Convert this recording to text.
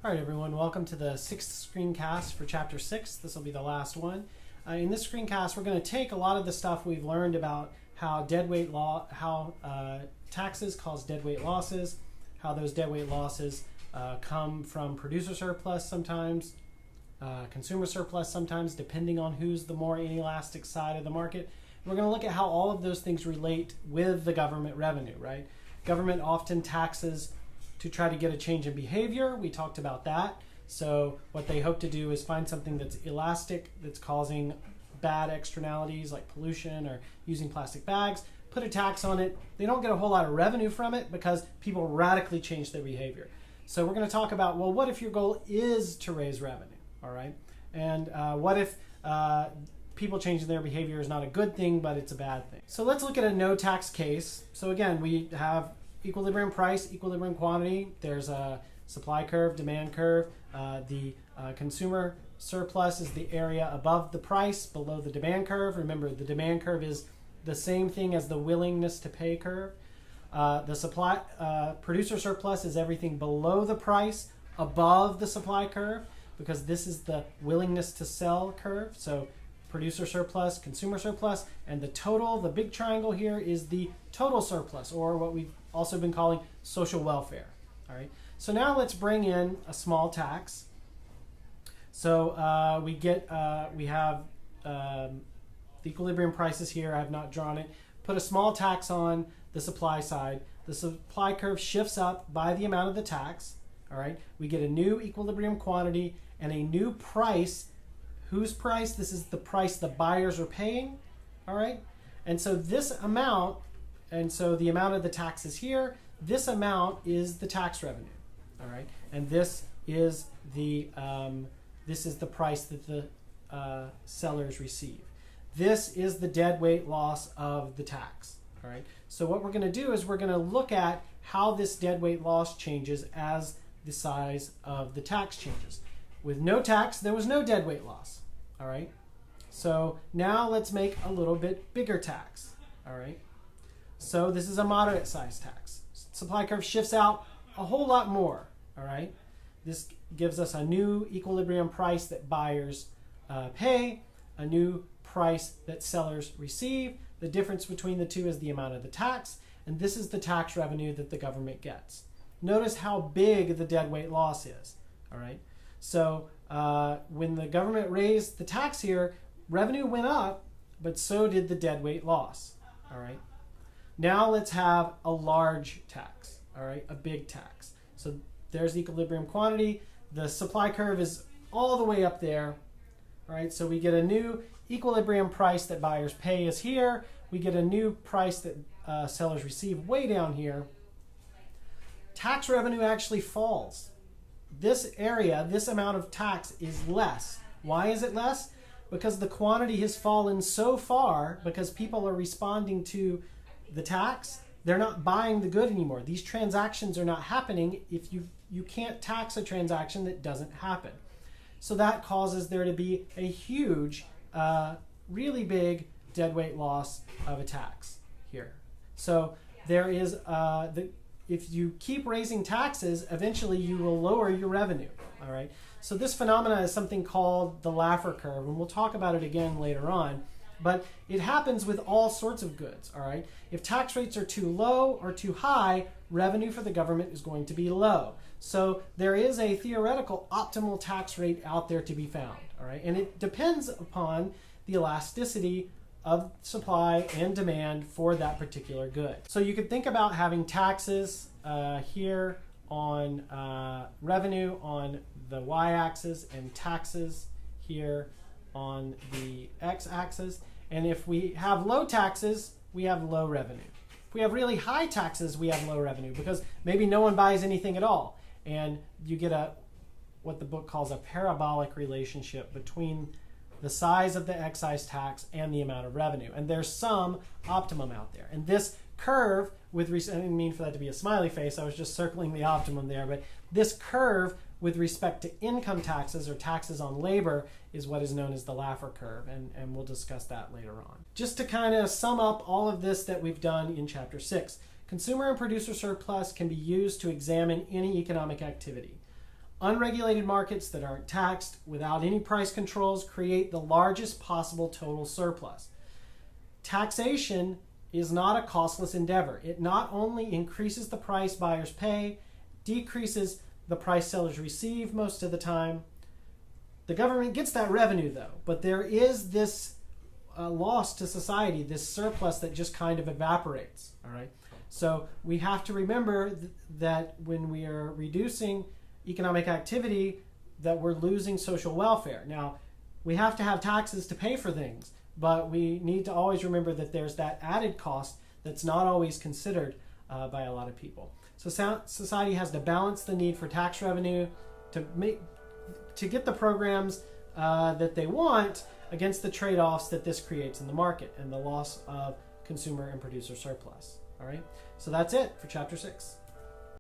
All right, everyone, welcome to the sixth screencast for Chapter 6. This will be the last one. In this screencast, we're going to take a lot of the stuff we've learned about how taxes cause deadweight losses, how those deadweight losses come from producer surplus sometimes, consumer surplus sometimes, depending on who's the more inelastic side of the market. And we're going to look at how all of those things relate with the government revenue, right? Government often taxes to try to get a change in behavior. We talked about that. So what they hope to do is find something that's elastic, that's causing bad externalities like pollution or using plastic bags, put a tax on it. They don't get a whole lot of revenue from it because people radically change their behavior. So we're going to talk about, well, what if your goal is to raise revenue, all right? And what if people changing their behavior is not a good thing, but it's a bad thing? So let's look at a no tax case. So again, we have equilibrium price, equilibrium quantity. There's a supply curve, demand curve. The consumer surplus is the area above the price, below the demand curve. Remember, the demand curve is the same thing as the willingness to pay curve. The supply producer surplus is everything below the price, above the supply curve, because this is the willingness to sell curve. So producer surplus, consumer surplus, and the total, the big triangle here, is the total surplus, or what we've also been calling social welfare. All right. So now let's bring in a small tax. So we have the equilibrium prices here. I have not drawn it. Put a small tax on the supply side. The supply curve shifts up by the amount of the tax. All right. We get a new equilibrium quantity and a new price. Whose price? This is the price the buyers are paying. All right. And so this amount, and so the amount of the tax is here. This amount is the tax revenue. All right. And this is the price that the sellers receive. This is the deadweight loss of the tax. All right. So what we're going to do is we're going to look at how this deadweight loss changes as the size of the tax changes. With no tax, there was no deadweight loss. All right. So now let's make a little bit bigger tax. All right. So this is a moderate size tax. Supply curve shifts out a whole lot more. All right. This gives us a new equilibrium price that buyers pay, a new price that sellers receive. The difference between the two is the amount of the tax, and this is the tax revenue that the government gets. Notice how big the deadweight loss is. All right. So when the government raised the tax here, revenue went up, but so did the deadweight loss. All right. Now let's have a large tax. All right, a big tax. So there's the equilibrium quantity. The supply curve is all the way up there. All right, so we get a new equilibrium price that buyers pay is here. We get a new price that sellers receive way down here. Tax revenue actually falls. This area, this amount of tax is less. Why is it less? Because the quantity has fallen so far because people are responding to the tax. They're not buying the good anymore. These transactions are not happening if you can't tax a transaction that doesn't happen. So that causes there to be a huge, really big deadweight loss of a tax here. So there is, if you keep raising taxes, eventually you will lower your revenue. All right. So this phenomena is something called the Laffer curve, and we'll talk about it again later on. But it happens with all sorts of goods, all right? If tax rates are too low or too high, revenue for the government is going to be low. So there is a theoretical optimal tax rate out there to be found, all right? And it depends upon the elasticity of supply and demand for that particular good. So you could think about having taxes here on revenue on the y-axis and taxes here on the x-axis. And if we have low taxes, we have low revenue. If we have really high taxes, we have low revenue because maybe no one buys anything at all. And you get what the book calls a parabolic relationship between the size of the excise tax and the amount of revenue. And there's some optimum out there. And this curve, I didn't mean for that to be a smiley face, I was just circling the optimum there, but this curve with respect to income taxes or taxes on labor is what is known as the Laffer curve, and we'll discuss that later on. Just to kind of sum up all of this that we've done in Chapter 6, consumer and producer surplus can be used to examine any economic activity. Unregulated markets that aren't taxed without any price controls create the largest possible total surplus. Taxation is not a costless endeavor. It not only increases the price buyers pay, decreases the price sellers receive most of the time. The government gets that revenue though, but there is this loss to society, this surplus that just kind of evaporates. All right. So we have to remember that when we are reducing economic activity, that we're losing social welfare. Now, we have to have taxes to pay for things, but we need to always remember that there's that added cost that's not always considered by a lot of people. So society has to balance the need for tax revenue to get the programs that they want against the trade-offs that this creates in the market and the loss of consumer and producer surplus. All right, so that's it for Chapter 6.